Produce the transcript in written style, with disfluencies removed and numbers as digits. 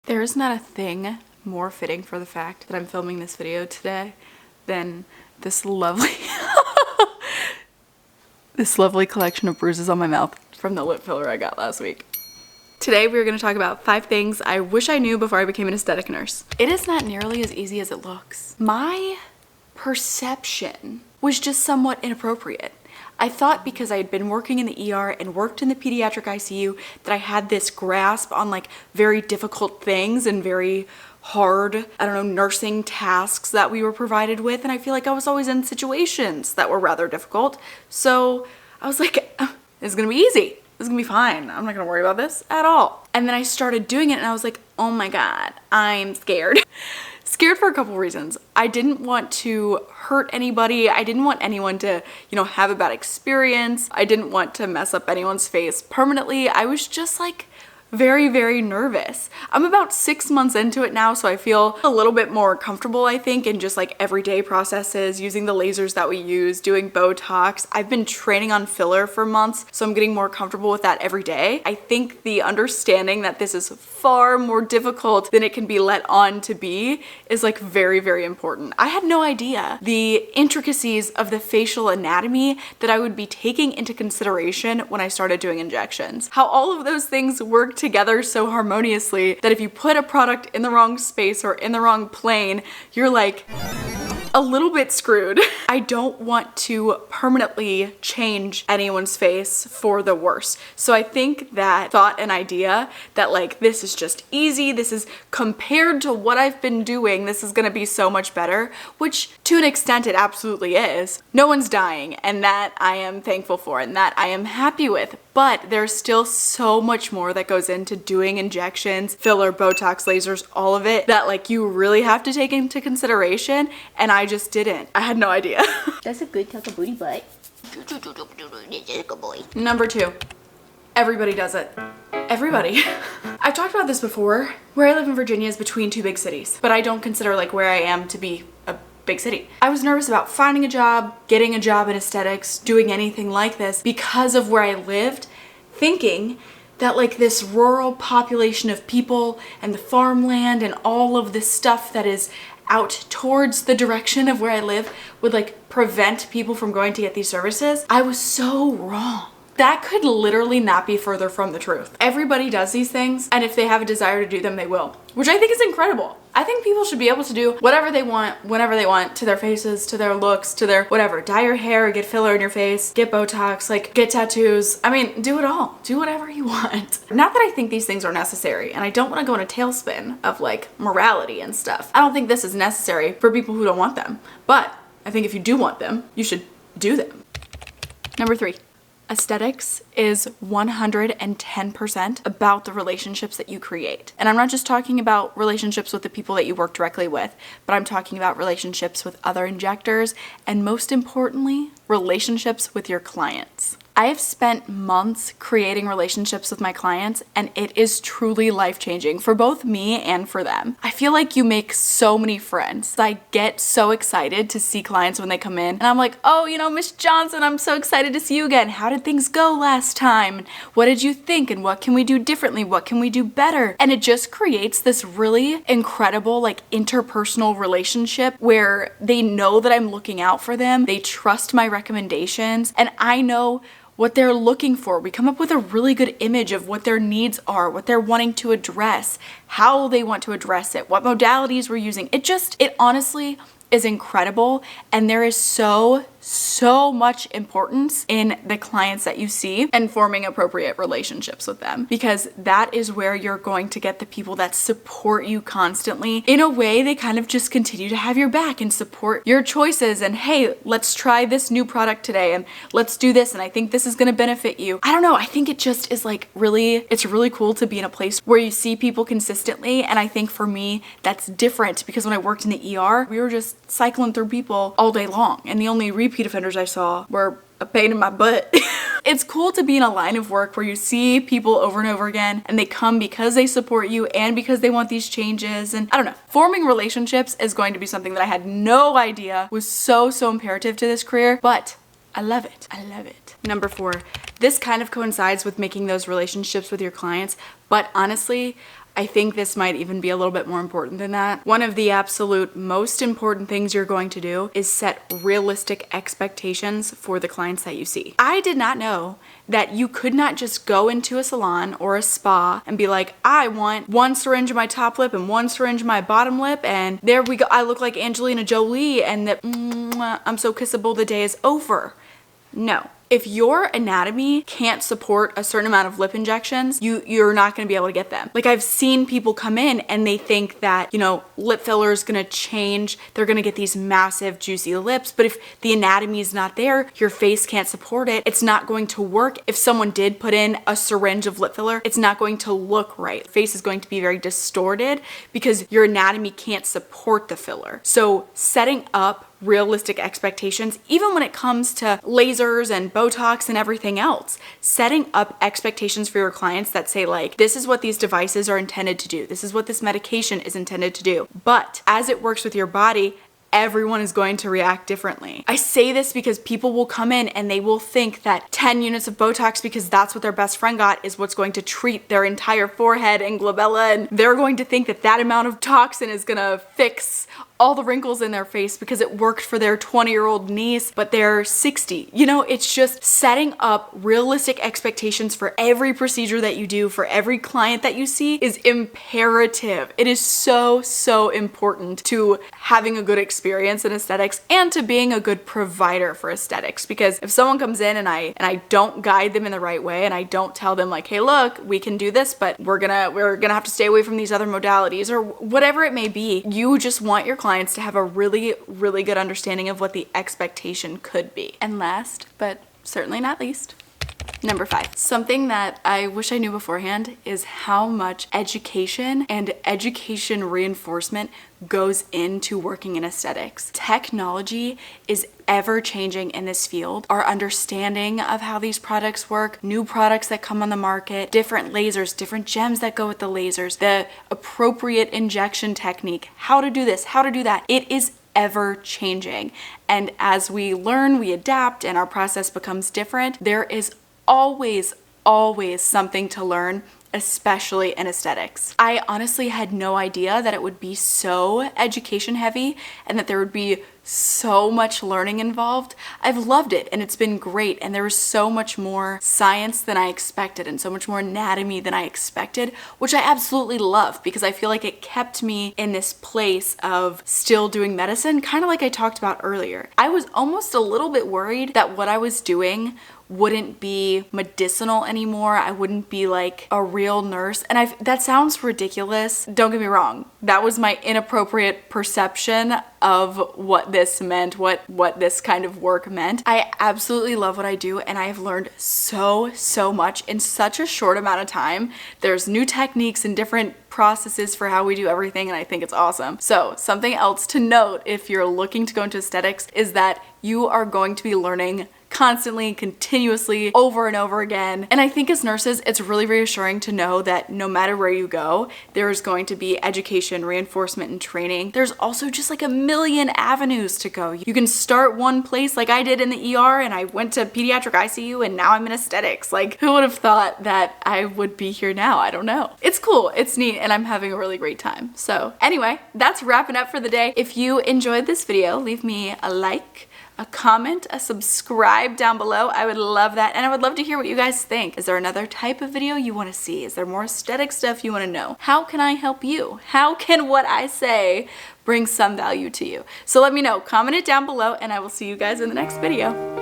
There is not a thing more fitting for the fact that I'm filming this video today than this lovely this lovely collection of bruises on my mouth from the lip filler I got last week. Today we're going to talk about 5 things I wish I knew before I became an aesthetic nurse. It is not nearly as easy as it looks. My perception was just somewhat inappropriate. I thought because I had been working in the ER and worked in the pediatric ICU that I had this grasp on like very difficult things and very hard, I don't know, nursing tasks that we were provided with. And I feel like I was always in situations that were rather difficult. So I was like, this is gonna be easy. This is gonna be fine. I'm not gonna worry about this at all. And then I started doing it and I was like, oh my God, I'm scared. Scared for a couple reasons. I didn't want to hurt anybody. I didn't want anyone to, have a bad experience. I didn't want to mess up anyone's face permanently. I was just like very, very nervous. I'm about 6 months into it now, so I feel a little bit more comfortable, I think, in just like everyday processes, using the lasers that we use, doing Botox. I've been training on filler for months, so I'm getting more comfortable with that every day. I think the understanding that this is far more difficult than it can be let on to be is like very, very important. I had no idea the intricacies of the facial anatomy that I would be taking into consideration when I started doing injections. How all of those things work together so harmoniously that if you put a product in the wrong space or in the wrong plane, you're like a little bit screwed. I don't want to permanently change anyone's face for the worse. So I think that thought and idea that like this is just easy, this is compared to what I've been doing, this is gonna be so much better, which to an extent it absolutely is. No one's dying, and that I am thankful for and that I am happy with. But there's still so much more that goes into doing injections, filler, Botox, lasers, all of it, that like you really have to take into consideration, and I just didn't. I had no idea. That's a good tuck a booty butt. Number 2, everybody does it. Everybody. I've talked about this before. Where I live in Virginia is between 2 big cities, but I don't consider like where I am to be a big city. I was nervous about finding a job, getting a job in aesthetics, doing anything like this because of where I lived, thinking that like this rural population of people and the farmland and all of this stuff that is out towards the direction of where I live would like prevent people from going to get these services. I was so wrong. That could literally not be further from the truth. Everybody does these things, and if they have a desire to do them, they will, which I think is incredible. I think people should be able to do whatever they want, whenever they want, to their faces, to their looks, to their whatever. Dye your hair, get filler in your face, get Botox, like get tattoos. I mean, do it all. Do whatever you want. Not that I think these things are necessary, and I don't want to go in a tailspin of like morality and stuff. I don't think this is necessary for people who don't want them, but I think if you do want them, you should do them. Number 3. Aesthetics is 110% about the relationships that you create. And I'm not just talking about relationships with the people that you work directly with, but I'm talking about relationships with other injectors, and most importantly, relationships with your clients. I have spent months creating relationships with my clients, and it is truly life-changing for both me and for them. I feel like you make so many friends. I get so excited to see clients when they come in, and I'm like, oh, Miss Johnson, I'm so excited to see you again. How did things go last time? What did you think? And what can we do differently? What can we do better? And it just creates this really incredible, like, interpersonal relationship where they know that I'm looking out for them. They trust my recommendations, and I know what they're looking for. We come up with a really good image of what their needs are, what they're wanting to address, how they want to address it, what modalities we're using. It honestly is incredible, and there is so much importance in the clients that you see and forming appropriate relationships with them, because that is where you're going to get the people that support you constantly. In a way, they kind of just continue to have your back and support your choices, and hey, let's try this new product today, and let's do this, and I think this is going to benefit you. I don't know, I think it just is like it's really cool to be in a place where you see people consistently, and I think for me that's different because when I worked in the ER, we were just cycling through people all day long, and the only repeat offenders I saw were a pain in my butt. It's cool to be in a line of work where you see people over and over again, and they come because they support you and because they want these changes. And I don't know, forming relationships is going to be something that I had no idea was so imperative to this career, but I love it. I love it. Number 4, this kind of coincides with making those relationships with your clients, but honestly, I think this might even be a little bit more important than that. One of the absolute most important things you're going to do is set realistic expectations for the clients that you see. I did not know that you could not just go into a salon or a spa and be like, I want 1 syringe in my top lip and 1 syringe in my bottom lip, and there we go, I look like Angelina Jolie, and that I'm so kissable, the day is over. No. If your anatomy can't support a certain amount of lip injections, you're not gonna be able to get them. Like, I've seen people come in and they think that, you know, lip filler is gonna change, they're gonna get these massive juicy lips, but if the anatomy is not there, your face can't support it, it's not going to work. If someone did put in a syringe of lip filler, it's not going to look right. Your face is going to be very distorted because your anatomy can't support the filler. So setting up realistic expectations, even when it comes to lasers and Botox and everything else, setting up expectations for your clients that say, like, this is what these devices are intended to do, this is what this medication is intended to do, but as it works with your body, everyone is going to react differently. I say this because people will come in and they will think that 10 units of Botox, because that's what their best friend got, is what's going to treat their entire forehead and glabella, and they're going to think that that amount of toxin is gonna fix all the wrinkles in their face because it worked for their 20-year-old niece, but they're 60. You know, it's just setting up realistic expectations for every procedure that you do, for every client that you see, is imperative. It is so, so important to having a good experience in aesthetics and to being a good provider for aesthetics. Because if someone comes in and I don't guide them in the right way, and I don't tell them, like, hey, look, we can do this, but we're gonna have to stay away from these other modalities, or whatever it may be, you just want your clients to have a really, really good understanding of what the expectation could be. And last, but certainly not least, number 5. Something that I wish I knew beforehand is how much education and education reinforcement goes into working in aesthetics. Technology is ever changing in this field. Our understanding of how these products work, new products that come on the market, different lasers, different gems that go with the lasers, the appropriate injection technique, how to do this, how to do that. It is ever changing. And as we learn, we adapt, and our process becomes different, there is always something to learn, especially in aesthetics. I honestly had no idea that it would be so education heavy and that there would be so much learning involved. I've loved it and it's been great, and there was so much more science than I expected and so much more anatomy than I expected, which I absolutely love because I feel like it kept me in this place of still doing medicine, kind of like I talked about earlier. I was almost a little bit worried that what I was doing wouldn't be medicinal anymore. I wouldn't be like a real nurse. And that sounds ridiculous. Don't get me wrong. That was my inappropriate perception of what this meant, what this kind of work meant. I absolutely love what I do, and I have learned so much in such a short amount of time. There's new techniques and different processes for how we do everything, and I think it's awesome. So something else to note if you're looking to go into aesthetics is that you are going to be learning constantly, continuously, over and over again. And I think as nurses, it's really reassuring to know that no matter where you go, there's going to be education, reinforcement, and training. There's also just like a million avenues to go. You can start one place like I did in the ER, and I went to pediatric ICU, and now I'm in aesthetics. Like, who would have thought that I would be here now? I don't know. It's cool, it's neat, and I'm having a really great time. So anyway, that's wrapping up for the day. If you enjoyed this video, leave me a like, a comment, a subscribe down below. I would love that, and I would love to hear what you guys think. Is there another type of video you want to see? Is there more aesthetic stuff you want to know? How can I help you? How can what I say bring some value to you? So let me know. Comment it down below, and I will see you guys in the next video.